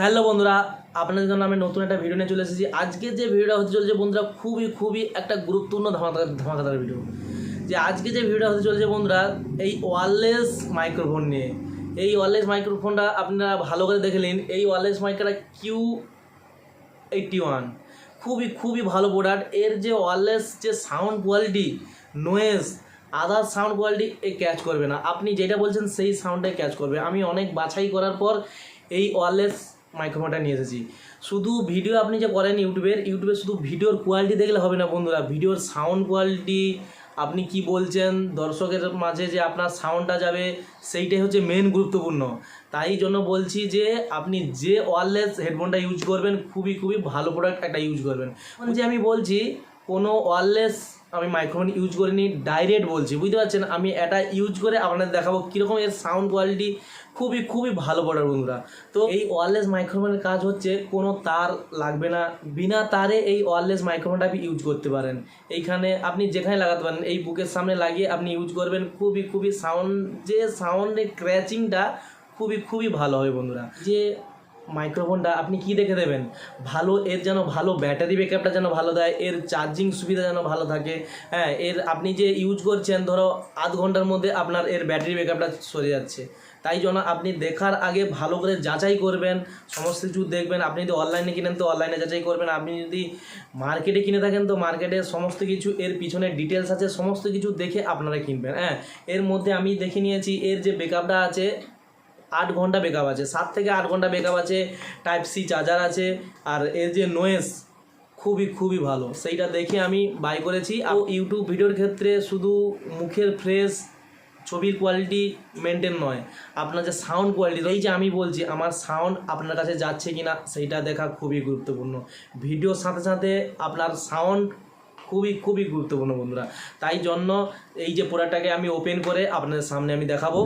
Hello বন্ধুরা, আপনাদের জন্য আমি নতুন একটা ভিডিও নিয়ে চলে এসেছি। আজকে যে ভিডিওটা হতে চলেছে বন্ধুরা, খুবই একটা গুরুত্বপূর্ণ ধামাকাদার ভিডিও। যে আজকে যে ভিডিওটা হতে চলেছে বন্ধুরা, এই ওয়্যারলেস মাইক্রোফোন নিয়ে। এই ওয়্যারলেস মাইক্রোফোনটা আপনারা ভালো করে দেখে নিন। এই ওয়্যারলেস মাইক্রোটা Q81 খুবই ভালো প্রোডাক্ট। এর যে ওয়্যারলেস যে সাউন্ড কোয়ালিটি, নয়েজ, আদার সাউন্ড কোয়ালিটি এ ক্যাচ করবে না। আপনি যেটা বলছেন সেই সাউন্ডটাই ক্যাচ করবে। আমি অনেক বাছাই করার পর এই ওয়্যারলেস মাইক্রোফোনটা নিয়ে এসেছি। শুধু ভিডিও আপনি যে করেন ইউটিউবে শুধু ভিডিওর কোয়ালিটি দেখলে হবে না বন্ধুরা। ভিডিওর সাউন্ড কোয়ালিটি, আপনি কি বলছেন দর্শকের মাঝে যে আপনার সাউন্ডটা যাবে, সেইটাই হচ্ছে মেন গুরুত্বপূর্ণ। তাই জন্য বলছি যে আপনি যে ওয়্যারলেস হেডফোনটা ইউজ করবেন খুবই ভালো প্রোডাক্ট একটা ইউজ করবেন। যে আমি বলছি কোনো ওয়্যারলেস আমি মাইক্রোফোন ইউজ করিনি, ডাইরেক্ট বলছি, বুঝতে পারছেন। আমি এটা ইউজ করে আপনাদের দেখাবো কীরকম এর সাউন্ড কোয়ালিটি। খুবই ভালো প্রোডাক্ট বন্ধুরা। তো এই ওয়্যারলেস মাইক্রোফোনের কাজ হচ্ছে কোনো তার লাগবে না, বিনা তারে এই ওয়্যারলেস মাইক্রোফোনটা আপনি ইউজ করতে পারেন। এইখানে আপনি যেখানে লাগাতে পারেন, এই বুকের সামনে লাগিয়ে আপনি ইউজ করবেন। খুবই সাউন্ডের ক্র্যাচিংটা খুবই ভালো হয় বন্ধুরা। যে মাইক্রোফোনটা আপনি কি দেখে দেবেন, ভালো, এর যেন ভালো ব্যাটারি ব্যাকআপটা যেন ভালো দেয়, এর চার্জিং সুবিধা যেন ভালো থাকে। হ্যাঁ, এর আপনি যে ইউজ করছেন ধরো আধ ঘন্টার মধ্যে আপনার এর ব্যাটারি ব্যাকআপটা সরে যাচ্ছে। তাই জন্য আপনি দেখার আগে ভালো করে যাচাই করবেন, সমস্ত কিছু দেখবেন। আপনি যদি অনলাইনে কিনেন তো অনলাইনে যাচাই করবেন, আপনি যদি মার্কেটে কিনে থাকেন তো মার্কেটে সমস্ত কিছু এর পিছনে ডিটেলস আছে, সমস্ত কিছু দেখে আপনারা কিনবেন। হ্যাঁ, এর মধ্যে আমি দেখে নিয়েছি এর যে ব্যাকআপটা আছে 8 ঘন্টা ব্যাকআপ আছে, 7 থেকে 8 ঘন্টা ব্যাকআপ আছে, টাইপ সি চার্জার আছে, আর এর যে নয়েজ খুবই ভালো, সেইটা দেখে আমি বাই করেছি। আর ইউটিউব ভিডিওর ক্ষেত্রে শুধু মুখের ফ্রেশ, ছবির কোয়ালিটি মেনটেন নয়, আপনার যে সাউন্ড কোয়ালিটি, এই যে আমি বলছি আমার সাউন্ড আপনার কাছে যাচ্ছে কি না সেইটা দেখা খুবই গুরুত্বপূর্ণ। ভিডিওর সাথে আপনার সাউন্ড খুবই গুরুত্বপূর্ণ বন্ধুরা। তাই জন্য এই যে প্রোডাক্টটাকে আমি ওপেন করে আপনাদের সামনে আমি দেখাবো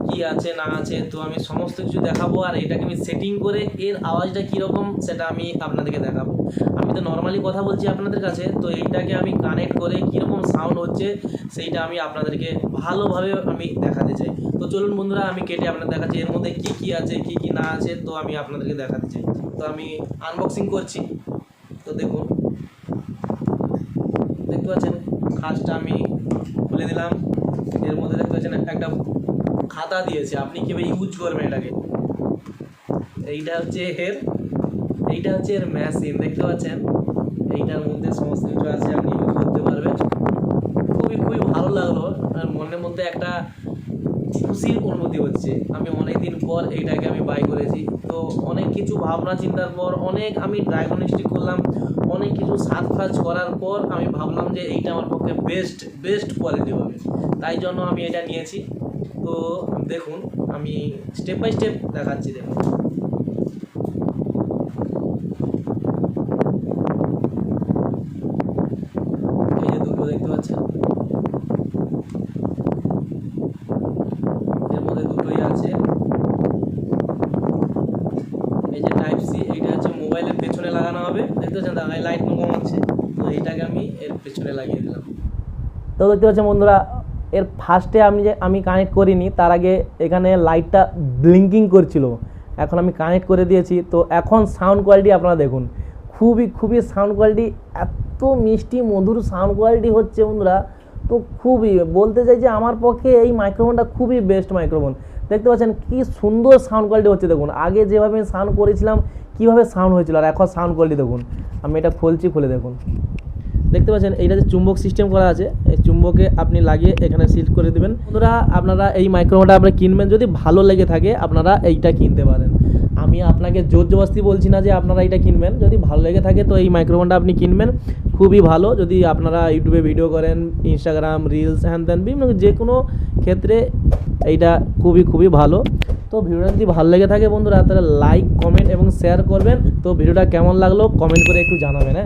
কি আছে না আছে, তো আমি সমস্ত কিছু দেখাবো। আর এটাকে আমি সেটিং করে এর আওয়াজটা কীরকম সেটা আমি আপনাদেরকে দেখাবো। আমি তো নর্মালি কথা বলছি আপনাদের কাছে, তো এইটাকে আমি কানেক্ট করে কীরকম সাউন্ড হচ্ছে সেইটা আমি আপনাদেরকে ভালোভাবে আমি দেখাতে চাই। তো চলুন বন্ধুরা, আমি কেটে আপনাদের দেখাচ্ছি এর মধ্যে কি আছে কি না আছে, তো আমি আপনাদেরকে দেখাতে চাই। তো আমি আনবক্সিং করছি। তো দেখুন, দেখতে পাচ্ছেন কাজটা আমি খুলে দিলাম। এর মধ্যে দেখতে পাচ্ছেন একটা খাতা দিয়েছে, আপনি কীভাবে ইউজ করবেন এটাকে। এইটা হচ্ছে এর মেশিন, দেখতে পাচ্ছেন। এইটার মধ্যে সমস্ত কিছু আছে, আপনি ইউজ করতে পারবেন। খুবই ভালো লাগলো, আর মনের মধ্যে একটা খুশির অনুভূতি হচ্ছে। আমি অনেক দিন পর এইটাকে আমি বাই করেছি। তো অনেক কিছু ভাবনা চিন্তার পর, অনেক আমি ডায়াগনস্টিক করলাম, অনেক কিছু সার্চ করার পর আমি ভাবলাম যে এইটা আমার পক্ষে বেস্ট কোয়ালিটি হবে। তাই জন্য আমি এটা নিয়েছি। তো দেখুন, আমি স্টেপ বাই স্টেপ দেখাচ্ছি। দেখুন, এই যে দুটো দেখতে পাচ্ছেন, এর মধ্যে দুটোই আছে। এই যে টাইপ সি, এইটা হচ্ছে মোবাইলের পেছনে লাগানো হবে, দেখতে পাচ্ছেন দাঁড়ায় লাইট কম আছে, তো এইটাকে আমি এর পেছনে লাগিয়ে দিলাম। তো দেখতে পাচ্ছেন বন্ধুরা, এর ফার্স্টে আমি কানেক্ট করিনি, তার আগে এখানে লাইটটা ব্লিঙ্কিং করছিল, এখন আমি কানেক্ট করে দিয়েছি। তো এখন সাউন্ড কোয়ালিটি আপনারা দেখুন, খুবই সাউন্ড কোয়ালিটি, এত মিষ্টি মধুর সাউন্ড কোয়ালিটি হচ্ছে বন্ধুরা। তো বলতে চাই যে আমার পক্ষে এই মাইক্রোফোনটা খুবই বেস্ট মাইক্রোফোন। দেখতে পাচ্ছেন কি সুন্দর সাউন্ড কোয়ালিটি হচ্ছে। দেখুন, আগে যেভাবে আমি সাউন্ড করেছিলাম কীভাবে সাউন্ড হয়েছিল, আর এখন সাউন্ড কোয়ালিটি দেখুন। আমি এটা খুলে দেখুন, দেখতে পাচ্ছেন এইটা যে চুম্বক সিস্টেম করা আছে, এই চুম্বকে আপনি লাগিয়ে এখানে সিল করে দেবেন। বন্ধুরা, আপনারা এই মাইক্রোফোনটা আপনারা কিনবেন, যদি ভালো লেগে থাকে আপনারা এইটা কিনতে পারেন। আমি আপনাকে জোর জবরদস্তি বলছি না যে আপনারা এইটা কিনবেন, যদি ভালো লেগে থাকে তো এই মাইক্রোফোনটা আপনি কিনবেন। খুবই ভালো, যদি আপনারা ইউটিউবে ভিডিও করেন, ইনস্টাগ্রাম রিলস হ্যান বিভিন্ন যে কোনো ক্ষেত্রে এইটা খুবই ভালো। তো ভিডিওটা যদি ভালো লেগে থাকে বন্ধুরা, তাহলে লাইক, কমেন্ট এবং শেয়ার করবেন। তো ভিডিওটা কেমন লাগলো কমেন্ট করে একটু জানাবেন। হ্যাঁ।